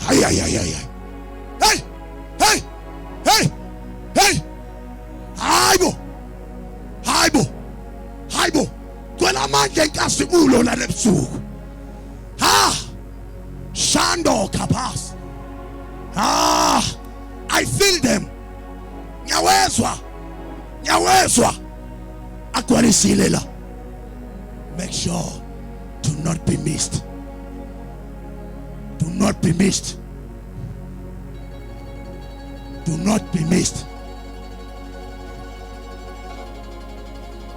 Ay, ay, ay, ay, ay. Hey, hey, hey, hey. Hayibo, hayibo, hayibo. Kwela manje inkasibulo la nebusuku. Ha, Shando Kapas. I feel them. Nyawezwa, nyawezwa. Akwarisile la. Make sure to not be missed. Do not be missed. Do not be missed.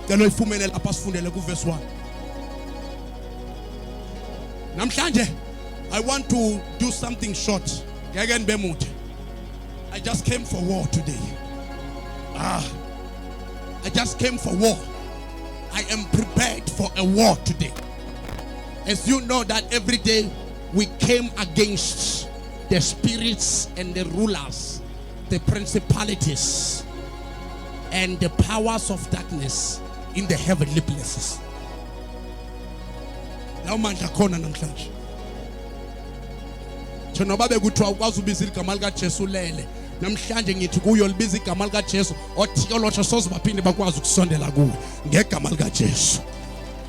Verse 1. Namhlanje, I want to do something short. I just came for war today. I just came for war. I am prepared for a war today. As you know that every day we came against the spirits and the rulers, the principalities and the powers of darkness in the heavenly places. Now manje khona namhlanje. Thina babe kuthi awukwazi ubiza igama lika Jesu lele. Namhlanje ngithi kuyo libiza igama lika Jesu othi yolotsha soze baphinde bakwazi ukusondela kuwe ngegama lika Jesu.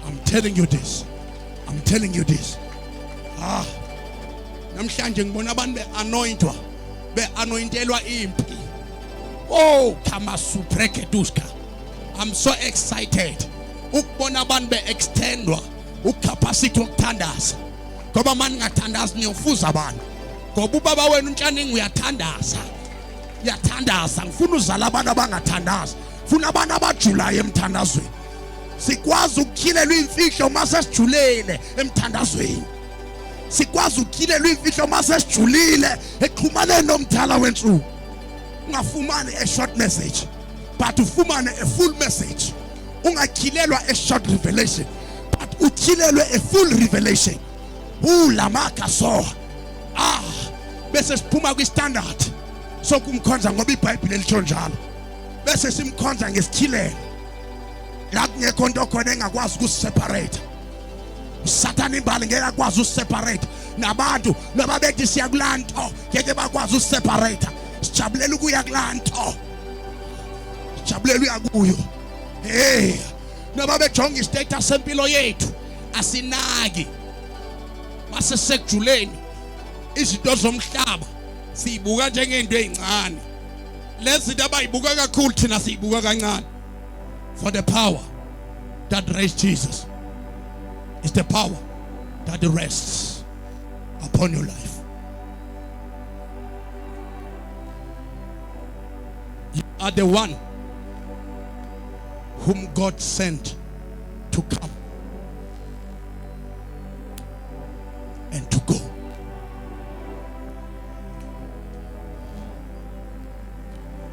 I'm telling you this. I'm telling you this. Namhlanje ngibona abantu be-anointwa, be-anointelwa impi. Oh, kama supreketuska. I'm so excited. Ukubona abantu be-extendwa ucapacity yokuthandaza. Ngoba manje ngathandaza niyofuza abantu. Ngoba ubaba wenu uNtshaningi uyathandaza. Uyathandaza. Ngifuna uzala abantu abangathandazi. Ngifuna abantu abajulayo emthandazweni. Sikwazi ukukhilelwa imfihlo mase sijulele emthandazweni. Sikwazi ukukhilelwa imfihlo mase sijulile exhumaneni nomthala wensuku. Ungafumani a short message, but ufumane a full message. Ungakhilelwa a short revelation, but ukhilelwe a full revelation. Lamaka so. Bese siphuma kwi standard sokumkhonza ngoba iBhayibheli litsho njalo. Bese simkhonza ngesikhilelo. La kungekho into khona engakwazi ukuseparate. Satan imbali ngeke akwazi ukuseparate nabantu noma bethi siya kulanto ngeke bakwazi ukuseparate. Sijabulela ukuya kulanto. Sijabulela ukuya kuyo. Hey, noma bejonga istatus sempilo yethu asinaki. Mase sekujuleni izinto zomhlaba siyibuka njengento ezincane. Lezi zinto abayibuka kakhulu thina siyibuka kancane. For the power that raised Jesus is the power that rests upon your life. You are the one whom God sent to come and to go.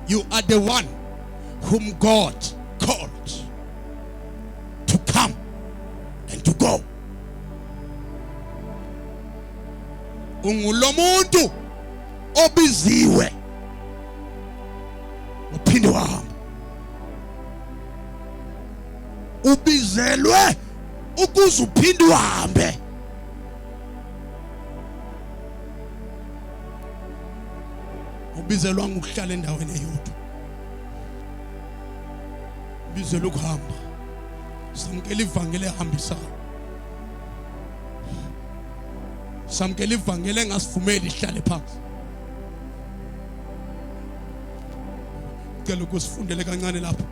You are the one whom God called to come and to go. Ungulomuntu obiziwe uphinde wahamba. Ubizelwe ukuze uphinde uhambe. Ubizelwa ukuhlala endaweni eyodwa. Ubizelwe ukuhamba. Samkela ivangeli ehambisayo. Samkela ivangeli engasivumeli ihlale phansi. Ngicela ukusifundele kancane lapha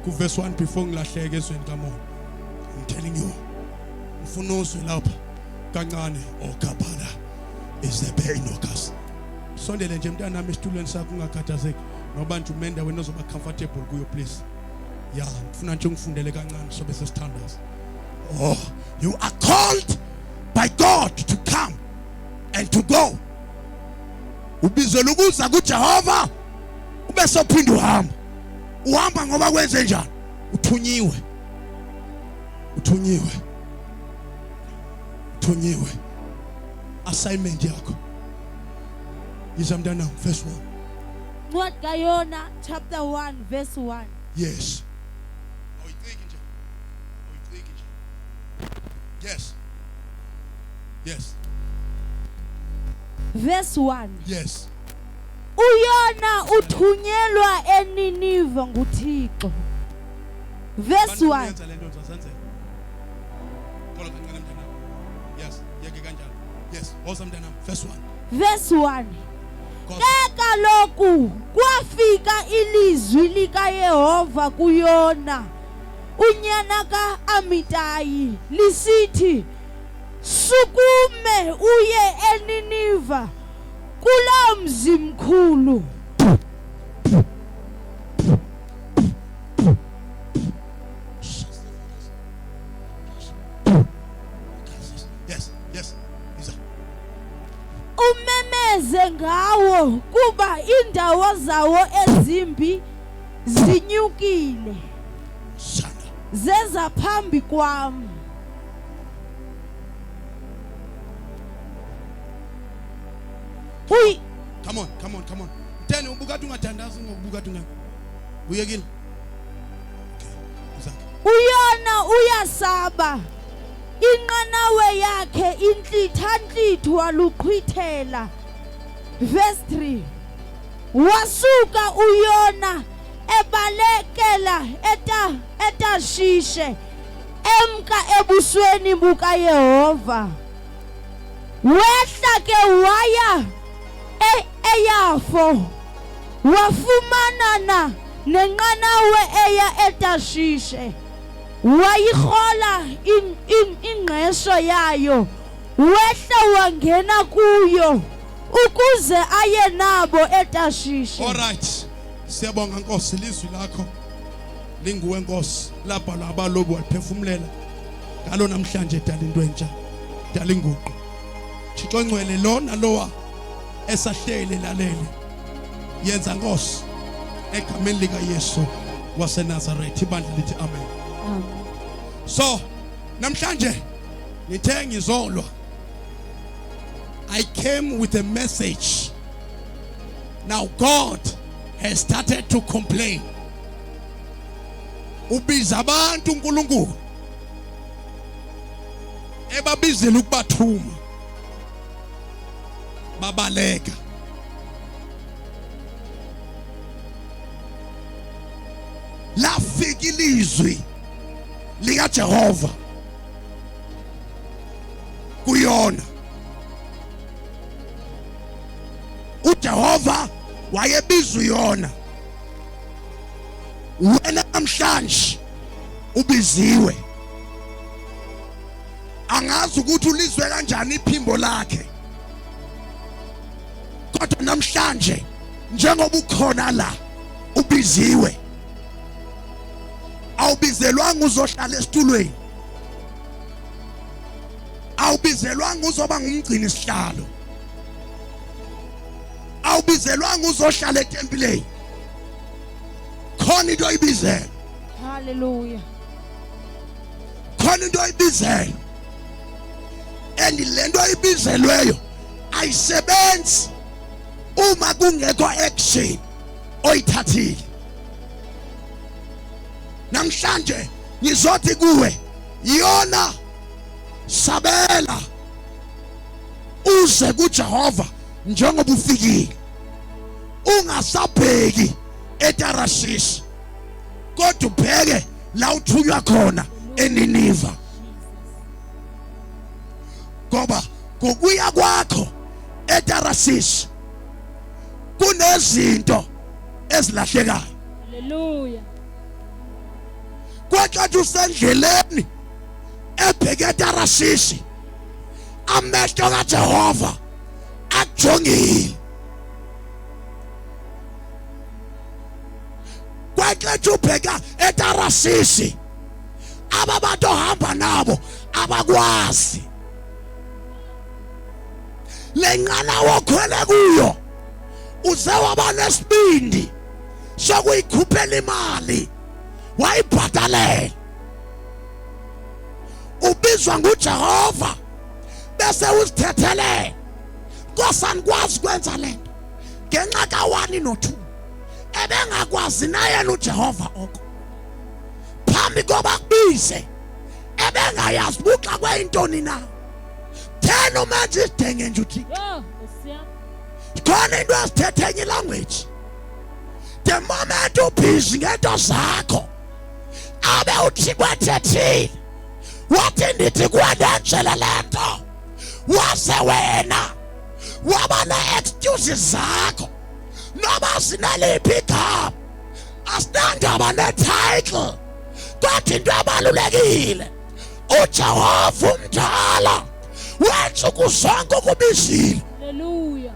ku verse 1 before ngilahleke ezweni kaMoya. I'm telling you. Ngifuna uzwe lapha kancane okaphala is the pain okas. Sondele nje mntana nami esitulweni sakho ungakhathazeki noba nje umenda wena ozoba comfortable kuyo please. Yeah, ngifuna nje ngifundele kancane sobe sesithandaza. Oh, you are called by God to come and to go. Ubizelwe ukuza kuJehova ubese uphinde uhamba. Uhamba ngoba kwenze njani? Uthunyiwe. Uthunyiwe. Uthunyiwe. Assignment yakho. Izamdana verse 1. What Gayona chapter 1 verse 1. Yes. Yes. Yes. verse 1. Yes. Uyona uthunyelwa eNinive nguThixo. Verse 1. Yes, yes, awesome. Verse 1. Verse 1. Ke kaloku kwafika ilizwi likaYehova kuYona unyana kaAmitayi lisithi, sukume uye eNinive kulaa mzi mkhulu. Yes. Umemeze ngawo kuba indawo zawo ezimbi zinyukile zeza phambi kwam. Come on. Then ubukati ungathandazi ngobukati unga. Uyekile. Okay. Uyona uyasaba. Inqanawe yakhe intlitha luqhwithela. Verse 3. Wasuka Uyona ebalekela eTashishe emka ebusweni bukaYehova. Wehla ke waya eYafo wafumanana nenqanawe eya eTashishe. Wayihola ingqesho yayo, wehla wangena kuyo ukuze aye nabo eTashishe. All right. Siyabonga Nkosi ilizwi lakho linguwe Nkosi lapha labalobi waliphefumulela ngalo namhlanje dala into entsha, dala inguqu. Thixo ngcwele lona lowa esahlele lalele yenza Nkosi egameni lika Yesu waseNazaretha, ibandla lithi amen. So namhlanje ngithe ngizolwa, I came with a message. Now God has started to complain. Ubiza abantu uNkulunkulu ebabizela ukubathuma babaleka. Lafika ilizwi lika Jehova kuYona. uJehova wayebiza uYona, wena namhlanje ubiziwe. Angazi ukuthi ulizwe kanjani iphimbo lakhe, kodwa namhlanje njengoba ukhona la ubiziwe. Awubizelwanga uzohlala esitulweni, awubizelwanga uzoba ngumgcini sihlalo, awubizelwanga uzohlala etempileni. Khona into oyibizela. Hallelujah. Khona into oyibizela, and lento oyibizelweyo ayisebenzi uma kungekho action oyithathile. Namhlanje ngizothi kuwe, Yona sabela uze kuJehova njengoba ufikile. Ungasabheki eTarashish, kodwa ubheke la uthunywa khona eNiniva. Ngoba ngokuya kwakho eTarashish kunezinto ezilahlekayo. Hallelujah. Kwathi usendleleni ebheke eTarashish, amehlo kaJehova akujongile. Kwathi ubheka eTarashish, ababantu ohamba nabo abakwazi. Lengqanawe okhwele kuyo uze waba nesibindi sokuyikhuphela imali wayibhadalela. Ubizwa nguJehova bese uzithethelele. Nkosana kwazi kwenza lento ngenxa ka1 no2 ebengakwazi naye uJehova oko. Phambi koba kubize ebengayazi buxa kweyintoni na. Thena manje idenge nje uthi Nkosi yami. khona into ezithethe enye language. The moment ubhizi ngento zakho abe uthi kwathethile wathi ndithi kwanenjela lento wase wena waba na-excuses zakho noma sinaliphi igama asinandaba ne-title kodwa into ebalulekile uJehova umdala wensuku zonke ukubizile. Hallelujah.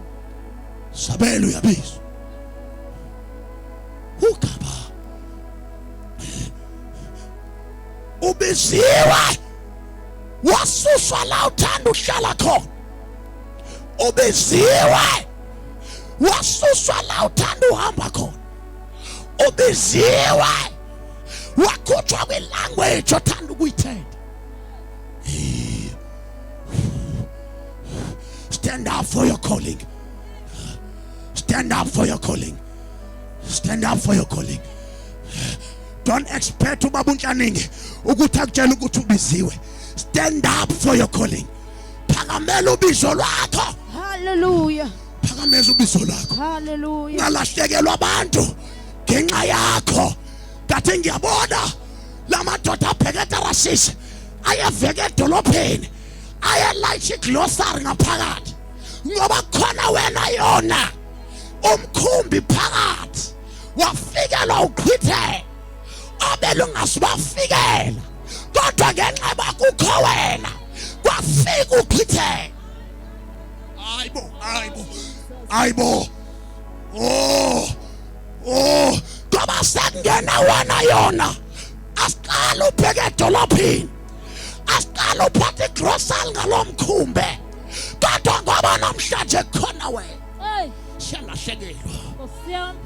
Sabelo uyabizwa ukaba ubiziwe wasuswa la uthanda uhlala khona. Ubiziwe wasuswa la uthanda uhamba khona. Ubiziwe wakhutshwa kwilanguage othanda ukuyithetha. Stand up for your calling. Stand up for your calling. Stand up for your calling. Don't expect ubaba uNhlaningi ukuthi akutshela ukuthi ubiziwe. Stand up for your calling. Phakamela ubizo lwakho. Hallelujah. Phakamela ubizo lwakho. Hallelujah. Ngalahlekelwa abantu ngenxa yakho. Kathi ngiyabona lamadoda abheketha rasisi ayeveke edolopheni ayalayisha iglossary ngaphakathi ngoba khona wena yona umkhumbi phakathi wafikela uqhithe abelungasibafikela kodwa ngenxa bakukho wena kwafika uqhithe. Ayibo ngoba sekungena wena yona asiqala ubheke edolophini asiqala uphathe igrosari ngalomkhumbe kodwa ngoba namhlanje khona wena Hey. siyalahlekelwa. Nkosi yami.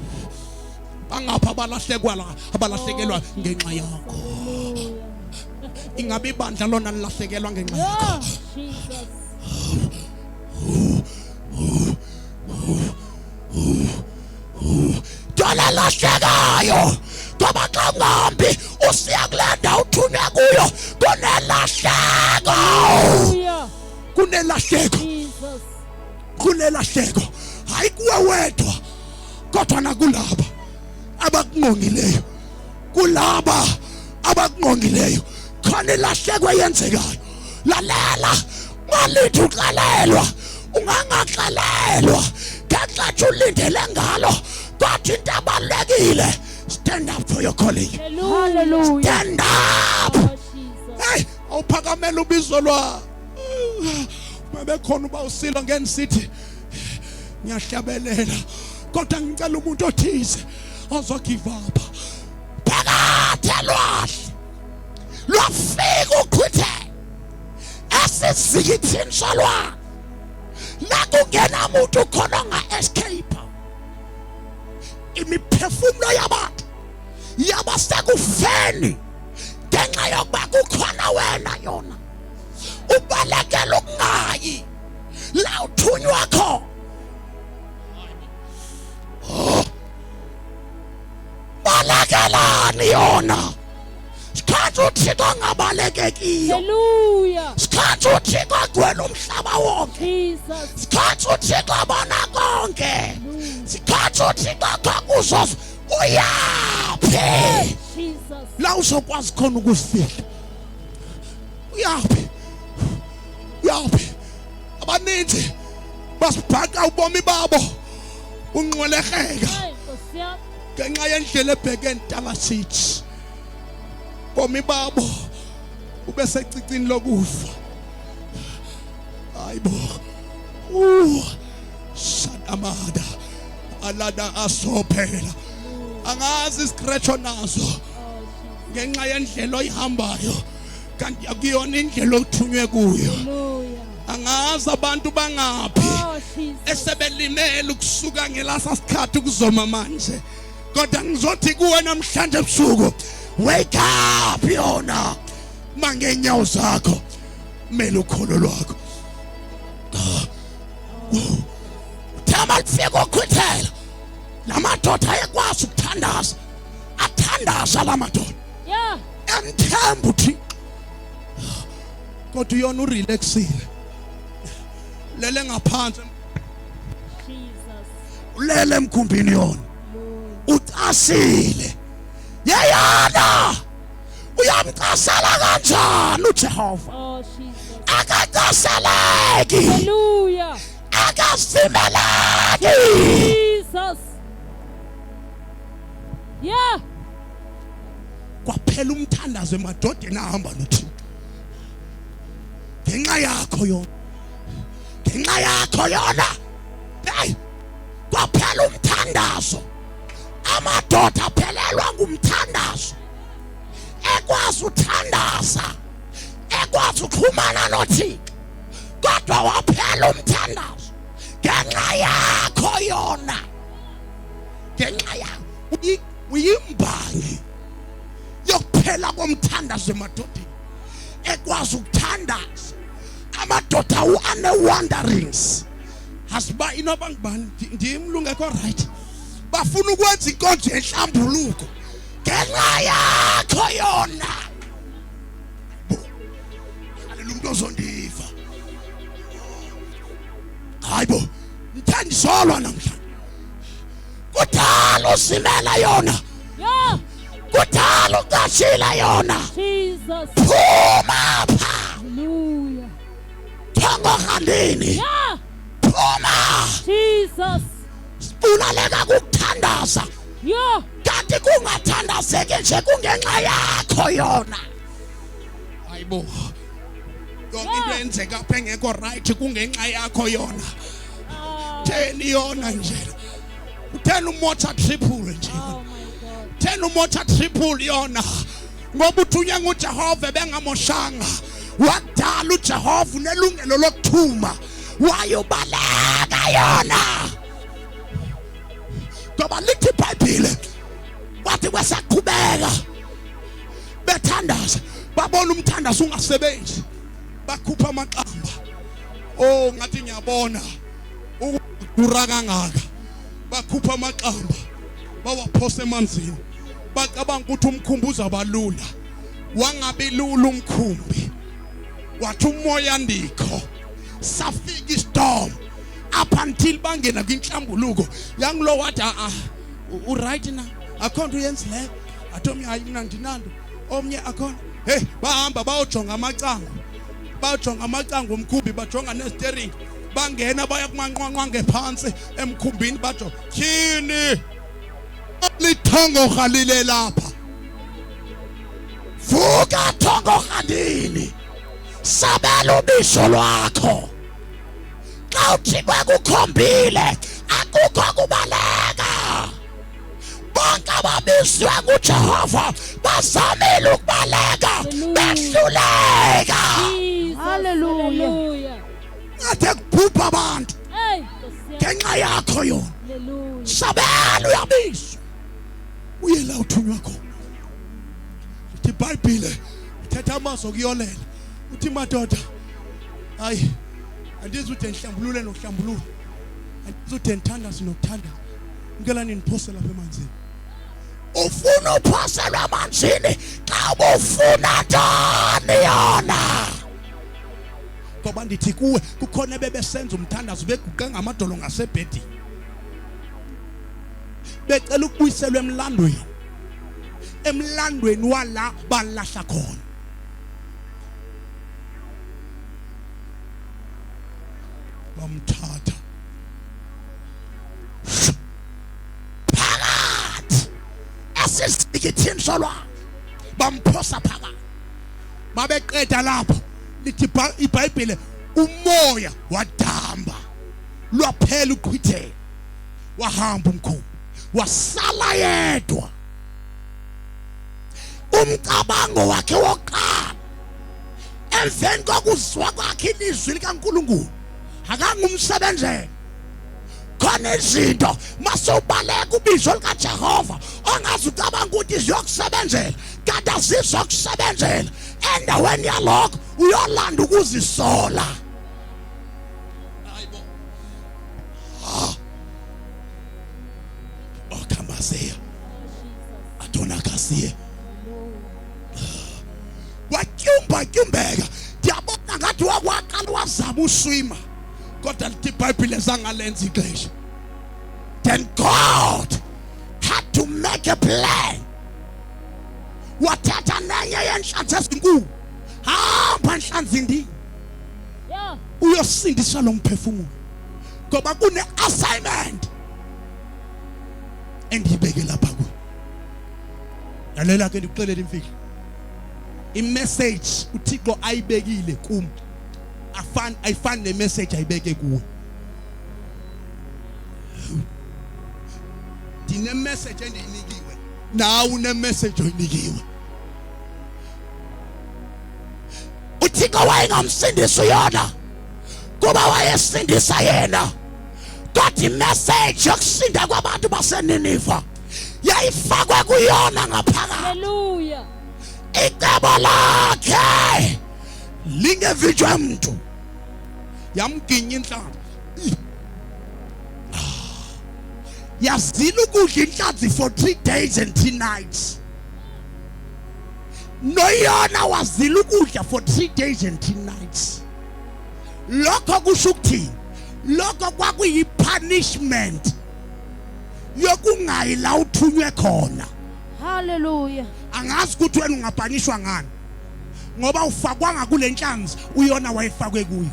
Bangapha abalahlekelwa ngenxa yakho. Ingabe ibandla lona lilahlekelwa ngenxa yakho. Jesus. Dala lahlekayo ngoba xa ungahambi usiya kulenda uthunywe kuyo kunelahleko. Hallelujah. Kunelahleko. Jesus. Kunelahleko hayi kuwe wedwa kodwa nakulaba abakunqongileyo kulaba abakunqongileyo khona ilahleko eyenzekayo. Lalela malithi uxalelwa ungangaxalelwa ngenxa ulindele ngalo kodwa into abalulekile stand up for your calling. Hallelujah. Stand up. Oh, Jesus. Hey, awuphakamela ubizo lwa mabekhona uba usilo ngenisithi ngiyahlabelela kodwa ngicela umuntu othize ozogive up. Phakathe lwafika uqhithe esizikithini solwa la kungena umuntu khona nga-escape. Imiphefumulo yabantu yabasekufeni ngenxa yokuba kukhona wena yona ubalekela ukungayi la uthunywa khona. Balekelani yona sikhathi uthixo angabalekekile. Hallelujah. Sikhathi uthixo agcwele umhlaba wonke. Jesus. Sikhathi uthixo abona konke. Sikhathi uthixo akakuzwa uyaphi Jesus. la uzokwazi khona ukufihla. Uyaphi abaninzi basibhaka ubomi babo unqwelekeka Hey, Nkosi yami. ngenxa yendlela ebheke entalazithi. Bomi babo ube secicini lokufa. Hayibo sadamada alada asophela angazi scratch nazo Oh, Jesus. ngenxa yendlela oyihambayo kanti akuyona indlela othunywe kuyo. Hallelujah. Angazi abantu bangaphi Oh, Jesus. esebelimela ukusuka ngelasa sikhathi ukuzoma manje kodwa ngizothi kuwe namhlanje ebusuku wake up yona mangenyawo zakho mele ukholo lwakho. Thama lifika ukhwithela lamadoda ayekwazi ukuthandaza athandaza lamadoda Yeah. emthemba uthi kodwa uyona urelaxile lele ngaphansi ulele emkhumbini yona ucasile yeyana uyamcasela kanjani uJehova Oh, Jesus. akacaseleki Hallelujah. akasimeleki Jesus. Yeah. kwaphela umthandazo emadodeni ahamba noThixo ngenxa yakho yona hey kwaphela umthandazo amadoda aphelelwa ngumthandazo ekwazi uthandaza ekwazi ukuxhumana noThixo kodwa waphela umthandazo ngenxa yakho yona ngenxa yakho uyimbangi yokuphela komthandazo emadodeni ekwazi ukuthandaza amadoda ane wanderings asiba inoba ngibani ndimlungu ekho right bafuna ukwenza inkonzo enhlambuluko ngenxa yakho yona haleluya umuntu ozondiva hayibo ngithandizolwa namhlanje kudala usimela yona Yeah. kudala ukashila yona Jesus. phuma pha Hallelujah. thongo khandini Yeah. phuma Jesus. sibulaleka kukuthandaza Yeah. kanti kungathandazeki nje kungenxa yakho yona hayibo yonke into enzeka apha engekho right kungenxa yakho yona theni yona nje uthena umotor triple nje Oh my God. thena umotor triple yona ngoba uthunywa nguJehova bengamoshanga wadala uJehova unelungelo lokuthuma wayobaleka yona ngoba lithi iBhayibhile wathi kwesaqhubeka bethandaza babona umthandazo ungasebenzi bakhupha amaqamba oh ngathi ngiyabona ukudura kangaka bakhupha amaqamba bawaphosa emanzini bacabanga ukuthi umkhumbuzo abalula wangabe lula umkhumbi wathi umoya ndikho safika istorm up until bangena kwinhlambuluko yangilo wathi right na akhona uyenzileyo athomi hayi mina ngidinando omnye akhona hey bahamba bayojonga amacango omkhumbi bajonga nesteering bangena baya kumanqwanqwa ngephansi emkhumbini bajo tyhini lithongo rhalile lapha vuka thongo rhalini sabela ubisho lwakho xa uthi kwakukhombile akukho kubaleka bonke ababizwe nguJehova bazamile ukubaleka behluleka Jesus. Hallelujah. Hallelujah. athe kubhubha abantu Hey. ngenxa yakho yona Hallelujah. sabela uyabizwa uye la uthunywa khona uthi iBhayibhile uthetha amazwi okuyolela uthi madoda hayi andizuthi enhlambulule nokuhlambulula andizuthi enthandazi nokuthandaza ngicela niniphose lapha emanzini ufuna uphoselwa emanzini xa ubufuna ntoni yona ngoba ndithi kuwe kukhona bebesenza umthandazo beguqe ngamadolo ngasebhedini becela ukubuyiselwa emlandweni wala balahla khona bamthatha phakathi esizikithini solwa bamphosa phakathi babeqeda lapho lithi iBhayibhile umoya wadamba lwaphela uqhithela wahamba umkhumbi wasala yedwa umcabango wakhe woqala emveni kokuzwa kwakhe ilizwi likaNkulunkulu akangumsebenzela khona izinto masewubaleka ubizo likaJehova ongazi ucabanga ukuthi ziyokusebenzela kanti azizokusebenzela endaweni yalokho uyolanda ukuzisola hayibo okamasiya adonakasiye watyumbeka ndiyabona ngathi wakwaqala wazama uswima kodwa lithi iBhayibhile zangalenza ixesha Then God had to make a plan. Wathatha nenye yenhlanzi ezinkulu. Hamba nhlanzi ndi. Yeah. Uyosindisa lo mphefumulo. Ngoba kune assignment. Endibeke lapha ku. Lalela ke ndikuxelela imfihlo. I-message uThixo ayibekile kum. Ayifani ne-message ayibeke kuwe. Dine message endiyinikiwe. Nawe une-message oyinikiwe. uThixo wayengamsindisi yona kuba wayesindisa yena. Kodwa i-message yokusinda kwabantu baseNiniva yayifakwe kuyona ngaphakathi. Hallelujah. Icebo lakhe lingevinjwe mntu. Yamginya inhlanzi. Yazila ukudla inhlanzi for 3 days and 3 nights. Noyona wazila ukudla for 3 days and 3 nights. Lokho kusho ukuthini? Lokho kwakuyi-punishment yokungayi la uthunywe khona. Hallelujah. Angazi ukuthi wena ungabanishwa ngani ngoba ufakwanga kule nhlanzi uyona wayefakwe kuyo.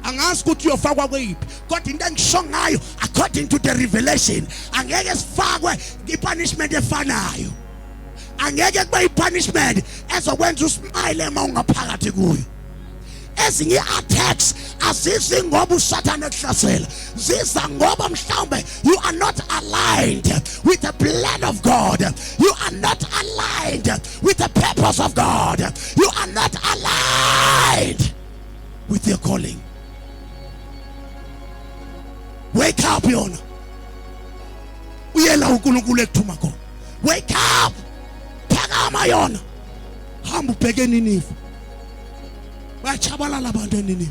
Angazi ukuthi uyofakwa kweyiphi kodwa into engisho ngayo according to the revelation angeke sifakwe i-punishment efanayo. Angeke kube i-punishment ezokwenza usmile uma ungaphakathi kuyo. Ezinye attacks azizi ngoba uSathane ekuhlasela, ziza ngoba mhlawumbe you are not aligned with the plan of God. You are not aligned with the purpose of God. You are not aligned with your calling. Wake up yona. Uyela uNkulunkulu ekuthuma khona. Wake up. Phakama yona. Hamba ubheke eNiniva. Bayachabalala abantu eNiniva.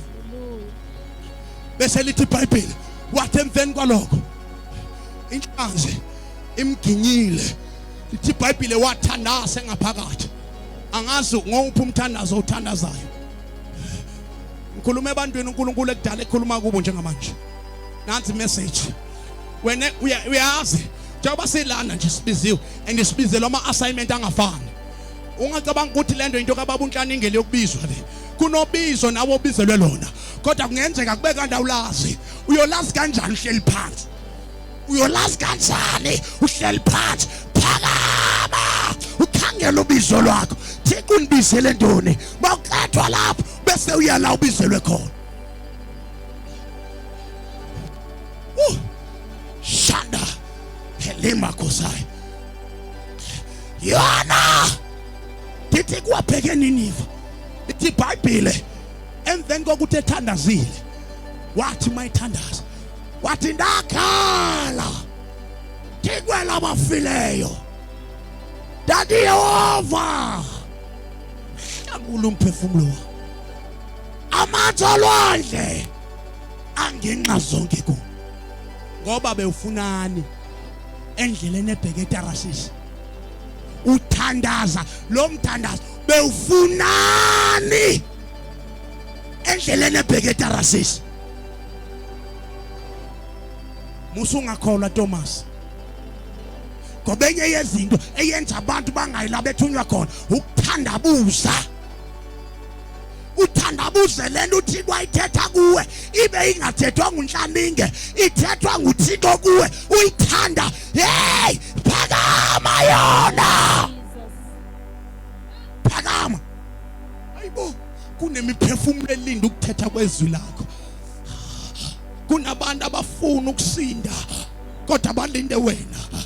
Bese lithi iBhayibheli wathi emveni kwalokho inhlanzi imginyile. Lithi iBhayibheli wathandaza ngaphakathi. Angazi ngophi umthandazo othandazayo. Ngikhuluma ebantwini uNkulunkulu ekudala ekhuluma kubo njengamanje. Nansi message. Wena uyazi njengoba silana nje sibiziwe and sibizelwa ama assignment angafani. Ungacabanga ukuthi lento into kaBaba uNhlaningele yokubizwa le. Kunobizo nawo obizelwe lona. Kodwa kungenzeka kube kanti awulazi. Uyolazi kanjani uhleli phansi? Uyolazi kanjani uhleli phansi? Phakama. Ukhangela ubizo lwakho. Thika unibizele ntoni? Bawuqethwa lapho bese uyala ubizelwe khona. Shanda Helima Kosai Yana Tithi kwabheke eNiniva. Ithi iBhayibheli emveni kokuthi ethandazile wathi mayithandaza wathi ndakhala thikwela abafileyo Daddy Yehova hlakula umphefumulo amanzi olwandle angenxa zonke ku ngoba bewufunani endleleni ebheke eTarasisi uthandaza lo mthandazo bewufunani endleleni ebheke eTarasisi. Musungakholwa Thomas ngoba enye yezinto eyenza abantu bangayila bethunywa khona ukuthandabuza. Uthandabuze lento uThixo ayithetha kuwe ibe ingathethwa nguNhlaninge ithethwa nguThixo kuwe uyithanda. Hey phakama yona. Phakama. Hayibo kunemiphefumulo elinda ukuthetha kwezwi lakho. Kunabantu abafuna ukusinda kodwa balinde wena.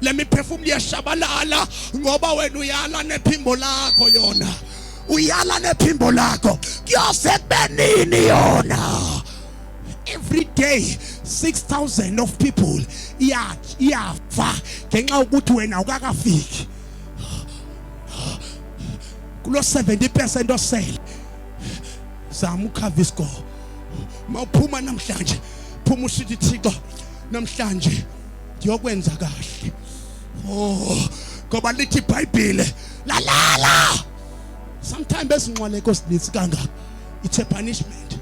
Le miphefumulo iyashabalala ngoba wena uyala nephimbo lakho yona. Uyala nephimbo lakho kuyose benini yona. Every day 6,000 of people iyafa ngenxa ukuthi wena ukakafiki kulo 70% osele. Zama ukhava isikole mawuphuma namhlanje phuma usithi Thixo namhlanje ngiyokwenza kahle. Ngoba lithi iBhayibheli lalala. Sometimes esinqwaleko sinisi kangaka it's a punishment.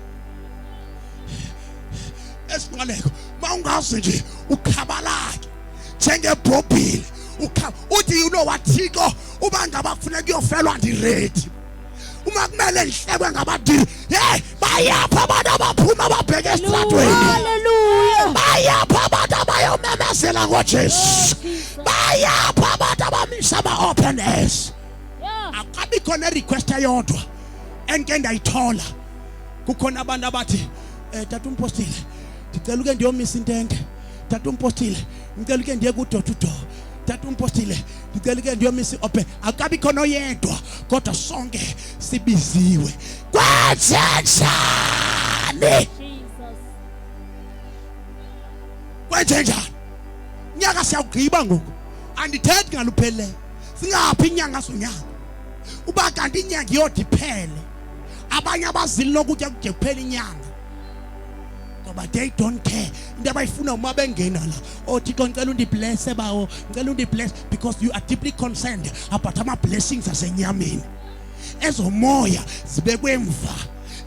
Esinqwaleko mawungazi nje ukhabalake njengebhobhile uthi you know what Thixo uma ngaba kufuneka kuyofelwa ndiready uma kumele ngihlekwe ngabadili hey bayapha abantu abaphuma ababheke esitratweni Hallelujah. bayapha abantu abayomemezela ngoJesu bayapha abantu abamisa ama-openness Yeah. akabi khona request eyodwa engike ndayithola kukhona abantu abathi tata umpostile ndicela uke ndiyomisa intente tata umpostile ngicela uke ndiye kudoor to door tata umpostile ndicela uke ndiyomisa i-open akabi khona oyedwa kodwa sonke sibiziwe kwenzenjani Jesus. kwenzenjani nyaka siyawugqiba ngoku andithethi ngalupheleyo singaphi inyanga sonyaka uba kanti inyanga iyodi iphele abanye abazili lokutya kuje kuphela inyanga ngoba they don't care into abayifuna uma bengena la oh Thixo ngicela undiblesse bawo ngicela undibless because you are deeply concerned about ama-blessings asenyameni ezomoya zibekwe emva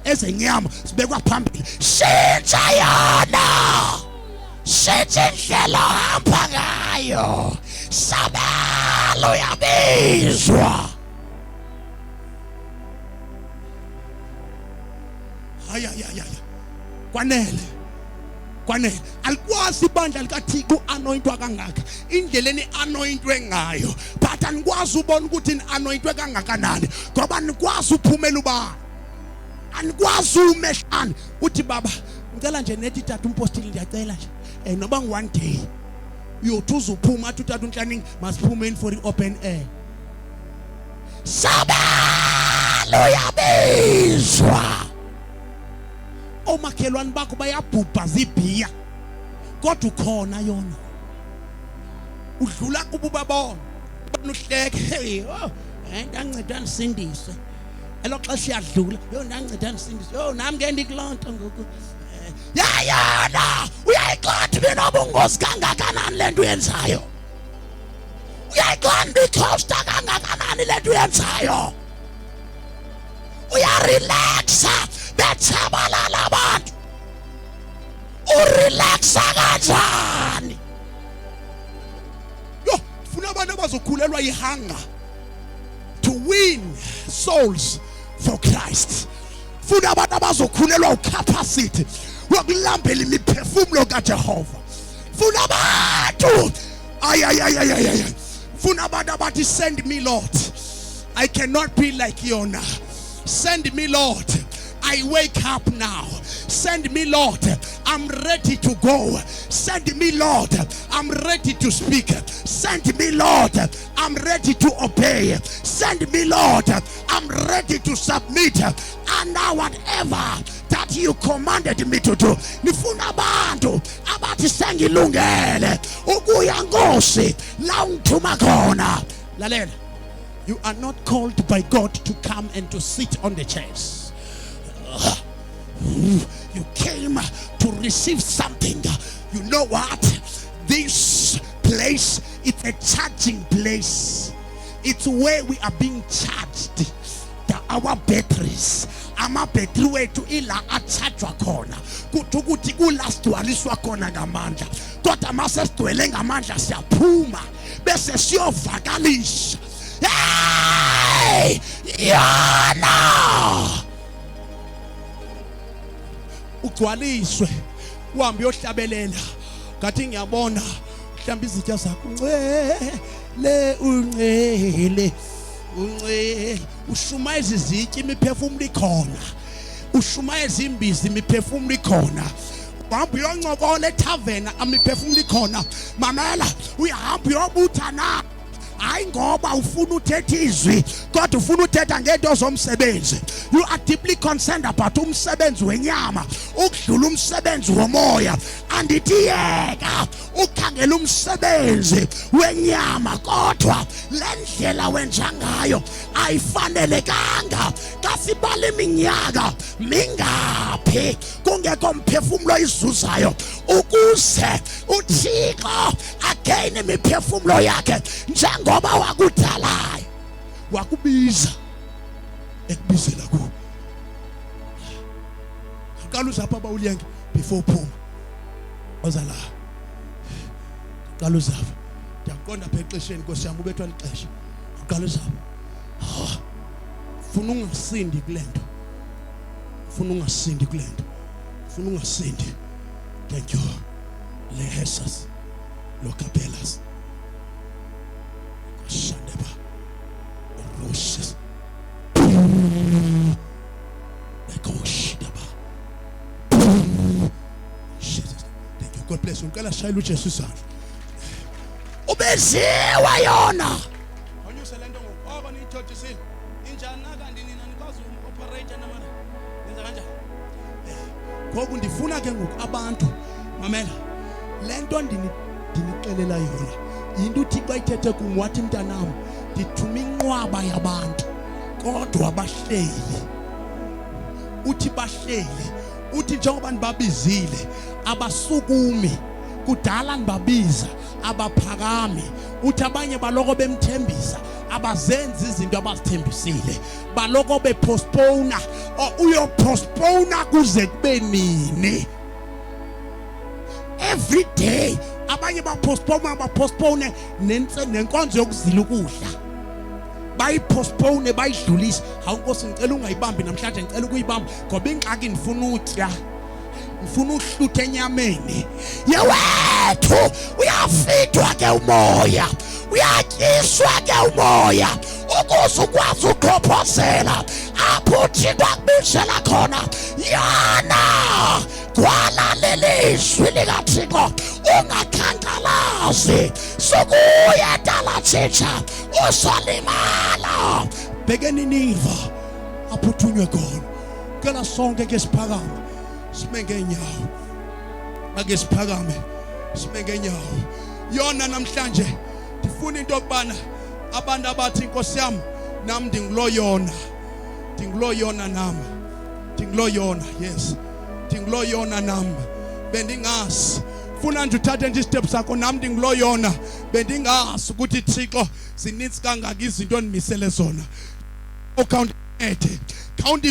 ezenyama zibekwa phambili shintsha yona shintsha indlela ohamba ngayo sabelo uyabizwa ayayayaya kwanele alikwazi ibandla likaThixo uanointwa kangaka indleleni anointwe ngayo but anikwazi ubona ukuthi ni-anointwe kangakanani ngoba nikwazi uphumela ubani anikwazi umehlani uthi baba ngicela nje nethi tata umpostile ndiyacela nje noba ngu-one day uyothi uzuphuma athi utata uNhlaningi masiphumeni for i-open air sabelo uyabizwa omakhelwane bakho bayabhubha zibhiya kodwa ukhona yona udlula kubo babona banuhleke hey oh ndanceda nisindise eloxesha iyadlula yo ndanceda nisindise yo nami ke ndikulonto ngoku yayana uyayiqonda mina obungozi kangakanani lento uyenzayo uyayiqonda ikhosta kangakanani lento uyenzayo uyarelaxa bethabalala abantu urelaxa kanjani yo funa abantu abazokhulelwa ihanga to win souls for Christ funa abantu abazokhulelwa ucapacity wokulambela imiphefumulo kaJehova funa abantu ayayayayaya funa abantu abathi send me Lord I cannot be like Yona send me Lord I wake up now send me Lord I'm ready to go send me Lord I'm ready to speak send me Lord I'm ready to obey send me Lord I'm ready to submit and now whatever that you commanded me to do nifuna abantu abathi sengilungele ukuya Nkosi la ungithuma khona lalela you are not called by God to come and to sit on the chairs you came to receive something you know what this place is a charging place it's where we are being charged our batteries amabhetri wethu ila achajwa khona kuthi ukuthi kulasgcwaliswa khona ngamandla kodwa mase sigcwele ngamandla siyaphuma bese siyovakalisha hey yana ugcwaliswe uhambe uyohlabelela ngathi ngiyabona mhlawumbe izitya zakho uncele uncele ushumayeza izitya imiphefumulo ikhona ushumayeza imbizi imiphefumulo ikhona uhamba uyoncokola ethavena imiphefumulo ikhona mamela uyahamba uyobutha na hayi ngoba ufuna uthetha izwi kodwa ufuna uthetha ngento zomsebenzi you are deeply concerned about umsebenzi wenyama ukudlula umsebenzi womoya andithiyeka ukhangela umsebenzi wenyama kodwa lendlela wenza ngayo ayifanelekanga kasibala iminyaka mingaphi kungekho mphefumulo izuzayo ukuze uThixo again imiphefumulo yakhe njengoba wakudalayo wakubiza ekubizela ku aqala uzapha abawuliyange before phuma oza la qala uzava ndiyaqonda apha exesheni Nkosi yami ubethwa lixesha uqala uzava funa ungasindi kule nto funa ungasindi kule nto funa ungasindi thank you lehesas lo capelas shandeba roses lekoshidaba thank you God bless you ngicela shayela uJesu sandla ubeziwa yona awunyuse lento ngoba niyithotisile injani kanti nina nikwazi uoperate namana nenza kanjani ngoku ndifuna ke ngoku abantu mamela lento ndinixelela yona into uThixo ayithethe kum wathi mntanami ndithuma inqwaba yabantu kodwa bahleli uthi bahleli uthi njengoba nibabizile abasukumi kudala nibabiza abaphakami uthi abanye baloko bemthembisa abazenzi izinto abazithembisile baloko bepostpone uyopostpone kuze kube nini every day abanye bapostpone nenkonzo yokuzila ukudla bayipostpone bayidlulisa hawu Nkosi ngicela ungayibambi namhlanje ngicela ukuyibamba ngoba ingxaki ndifuna utya ngifuna uhlutha enyameni yewethu uyafidwa ke umoya uyatyiswa ke umoya ukuze ukwazi ukuphophozela apho Thixo akubizela khona yana kwalalelizwi likaThixo ungakhankalazi sokuya dala tshintsha usalimala bhekeni niva aphuthunywe khona kela sonke ke siphakame sime ngenyawo ake siphakame sime ngenyawo yona namhlanje ndifuna into okubana abantu abathi Nkosi yami nami ndinguloyona nami ndinguloyona yes ndinguloyona nami bendingazi funa nje uthathe nje step sakho nami ndinguloyona bendingazi ukuthi Thixo sinitsi kangaka izinto endimisele zona count 80 count